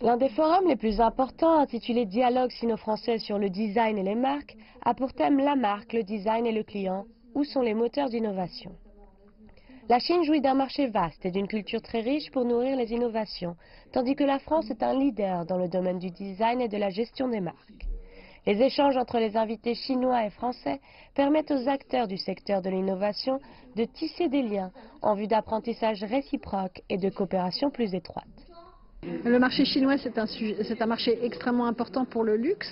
L'un des forums les plus importants, intitulé Dialogue sino-français sur le design et les marques, a pour thème la marque, le design et le client. Où sont les moteurs d'innovation? La Chine jouit d'un marché vaste et d'une culture très riche pour nourrir les innovations, tandis que la France est un leader dans le domaine du design et de la gestion des marques. Les échanges entre les invités chinois et français permettent aux acteurs du secteur de l'innovation de tisser des liens en vue d'apprentissage réciproque et de coopération plus étroite. Le marché chinois, c'est un marché extrêmement important pour le luxe.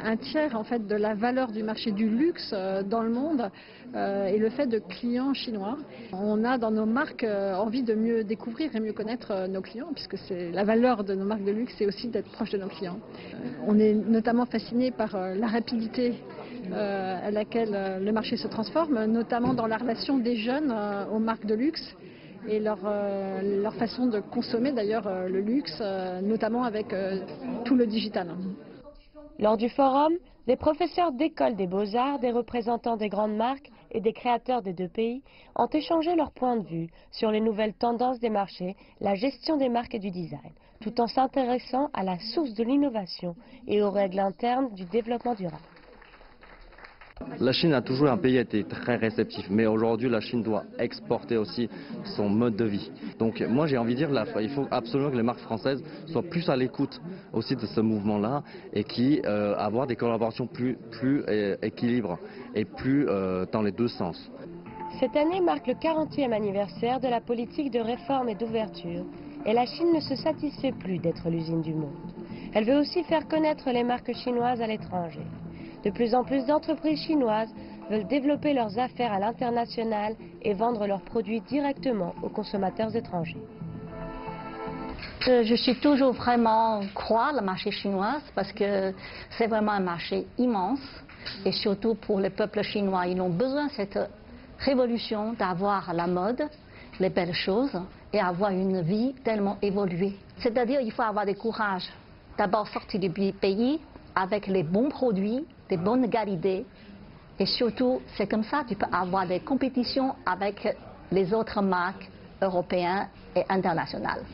Un tiers en fait de la valeur du marché du luxe dans le monde est le fait de clients chinois. On a dans nos marques envie de mieux découvrir et mieux connaître nos clients, puisque c'est la valeur de nos marques de luxe, c'est aussi d'être proche de nos clients. On est notamment fasciné par la rapidité à laquelle le marché se transforme, notamment dans la relation des jeunes aux marques de luxe et leur façon de consommer d'ailleurs le luxe, notamment avec tout le digital. Lors du forum, des professeurs d'école des beaux-arts, des représentants des grandes marques et des créateurs des deux pays ont échangé leurs points de vue sur les nouvelles tendances des marchés, la gestion des marques et du design, tout en s'intéressant à la source de l'innovation et aux règles internes du développement durable. La Chine a toujours un pays été très réceptif, mais aujourd'hui la Chine doit exporter aussi son mode de vie. Donc moi j'ai envie de dire il faut absolument que les marques françaises soient plus à l'écoute aussi de ce mouvement-là et qui avoir des collaborations plus équilibrées et plus dans les deux sens. Cette année marque le 40e anniversaire de la politique de réforme et d'ouverture, et la Chine ne se satisfait plus d'être l'usine du monde. Elle veut aussi faire connaître les marques chinoises à l'étranger. De plus en plus d'entreprises chinoises veulent développer leurs affaires à l'international et vendre leurs produits directement aux consommateurs étrangers. Je suis toujours vraiment croire le marché chinois parce que c'est vraiment un marché immense et surtout pour le peuple chinois. Ils ont besoin de cette révolution d'avoir la mode, les belles choses et avoir une vie tellement évoluée. C'est-à-dire qu'il faut avoir du courage. D'abord sortir du pays avec les bons produits, des bonnes qualités. Et surtout, c'est comme ça que tu peux avoir des compétitions avec les autres marques européennes et internationales.